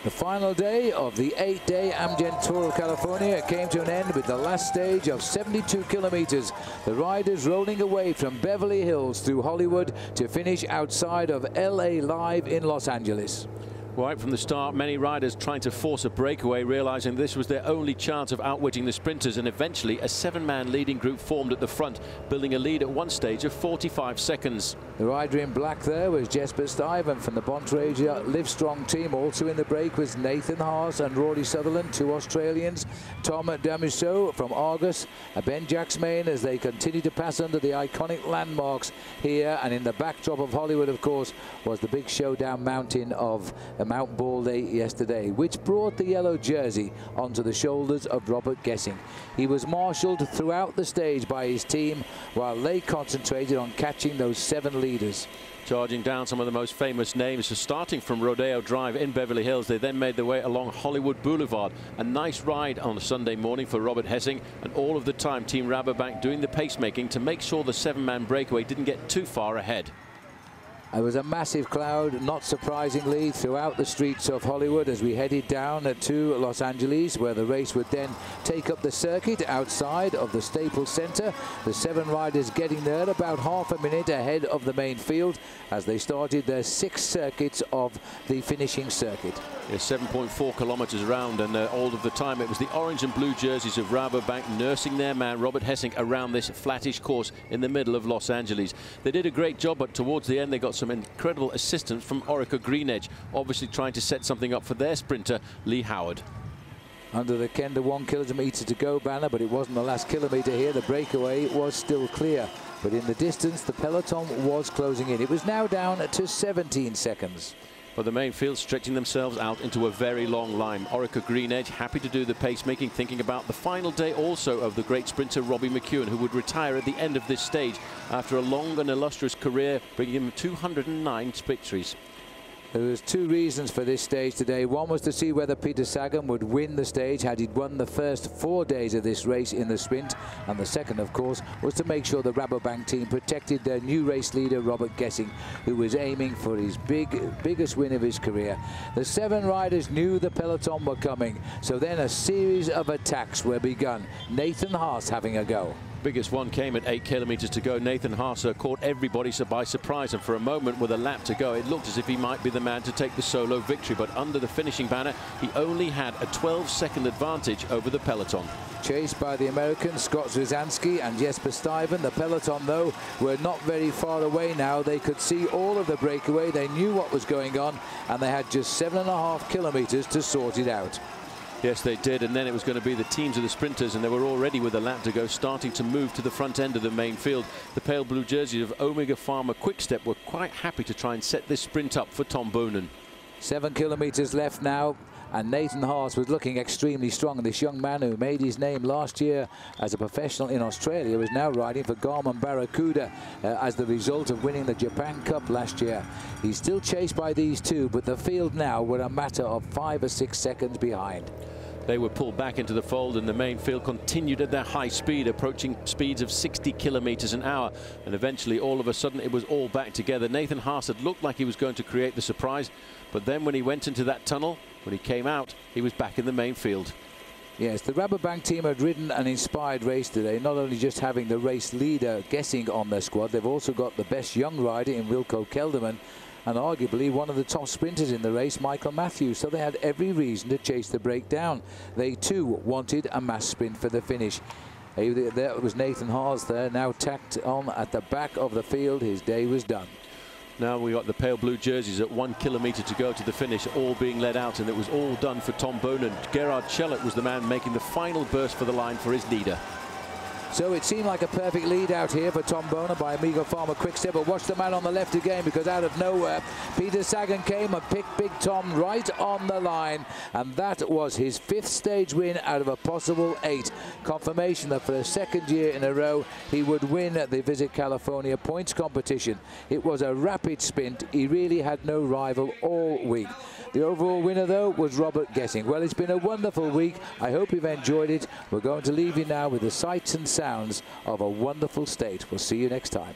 The final day of the 8-day Amgen Tour of California came to an end with the last stage of 72 kilometers. The riders rolling away from Beverly Hills through Hollywood to finish outside of LA Live in Los Angeles. Right from the start, many riders trying to force a breakaway, realizing this was their only chance of outwitting the sprinters, and eventually a 7-man leading group formed at the front, building a lead at one stage of 45 seconds. The rider in black there was Jesper Stuyven from the Bontrager Livestrong team. Also in the break was Nathan Haas and Rory Sutherland, 2 Australians. Tom Damuseau from Argus, Ben Jacksmain, as they continue to pass under the iconic landmarks here. And in the backdrop of Hollywood, of course, was the big showdown mountain of Mount Baldy yesterday, which brought the yellow jersey onto the shoulders of Robert Gessing. He was marshalled throughout the stage by his team while they concentrated on catching those 7 leaders. Charging down some of the most famous names, so starting from Rodeo Drive in Beverly Hills, they then made their way along Hollywood Boulevard. A nice ride on a Sunday morning for Robert Gessing, and all of the time Team Rabobank doing the pacemaking to make sure the 7-man breakaway didn't get too far ahead. There was a massive cloud, not surprisingly, throughout the streets of Hollywood as we headed down to Los Angeles, where the race would then take up the circuit outside of the Staples Center. The 7 riders getting there about half a minute ahead of the main field as they started their 6 circuits of the finishing circuit. It's 7.4 kilometers around, and all of the time it was the orange and blue jerseys of Rabobank nursing their man Robert Gessing around this flattish course in the middle of Los Angeles. They did a great job, but towards the end they got some incredible assistance from Orica Greenedge, obviously trying to set something up for their sprinter Lee Howard. Under the Kenda 1 kilometer to go banner, but it wasn't the last kilometer here. The breakaway was still clear, but in the distance the peloton was closing in. It was now down to 17 seconds. But the main field stretching themselves out into a very long line. Orica Greenedge happy to do the pacemaking, thinking about the final day also of the great sprinter Robbie McEwen, who would retire at the end of this stage after a long and illustrious career, bringing him 209 victories. There was 2 reasons for this stage today. One was to see whether Peter Sagan would win the stage had he won the first 4 days of this race in the sprint. And the second, of course, was to make sure the Rabobank team protected their new race leader, Robert Gessing, who was aiming for his biggest win of his career. The 7 riders knew the peloton were coming, so then a series of attacks were begun. Nathan Haas having a go. Biggest one came at 8 kilometers to go. Nathan Haas caught everybody by surprise, and for a moment with a lap to go it looked as if he might be the man to take the solo victory, but under the finishing banner he only had a 12-second advantage over the peloton. Chased by the Americans Scott Zuzanski and Jesper Stuyven, the peloton though were not very far away now. They could see all of the breakaway, they knew what was going on, and they had just 7.5 kilometers to sort it out. Yes, they did, and then it was going to be the teams of the sprinters, and they were already with a lap to go, starting to move to the front end of the main field. The pale blue jerseys of Omega Pharma Quickstep were quite happy to try and set this sprint up for Tom Boonen. 7 kilometers left now, and Nathan Haas was looking extremely strong. And this young man who made his name last year as a professional in Australia was now riding for Garmin Barracuda as the result of winning the Japan Cup last year. He's still chased by these 2, but the field now were a matter of 5 or 6 seconds behind. They were pulled back into the fold, and the main field continued at their high speed, approaching speeds of 60 kilometers an hour. And eventually, all of a sudden, it was all back together. Nathan Haas had looked like he was going to create the surprise, but then when he went into that tunnel, when he came out, he was back in the main field. Yes, the Rabobank team had ridden an inspired race today, not only just having the race leader Gessing on their squad, they've also got the best young rider in Wilco Kelderman, and arguably one of the top sprinters in the race, Michael Matthews. So they had every reason to chase the break down. They too wanted a mass sprint for the finish. There was Nathan Haas there, now tacked on at the back of the field. His day was done. Now we got the pale blue jerseys at 1 kilometer to go to the finish, all being led out, and it was all done for Tom Boonen. Gerard Schellert was the man making the final burst for the line for his leader. So it seemed like a perfect lead out here for Tom Boonen by Omega Pharma Quickstep, but watch the man on the left again, because out of nowhere Peter Sagan came and picked Big Tom right on the line, and that was his 5th stage win out of a possible 8. Confirmation that for the 2nd year in a row he would win the Visit California points competition. It was a rapid sprint. He really had no rival all week. The overall winner, though, was Robert Gessing. Well, it's been a wonderful week. I hope you've enjoyed it. We're going to leave you now with the sights and sounds of a wonderful state. We'll see you next time.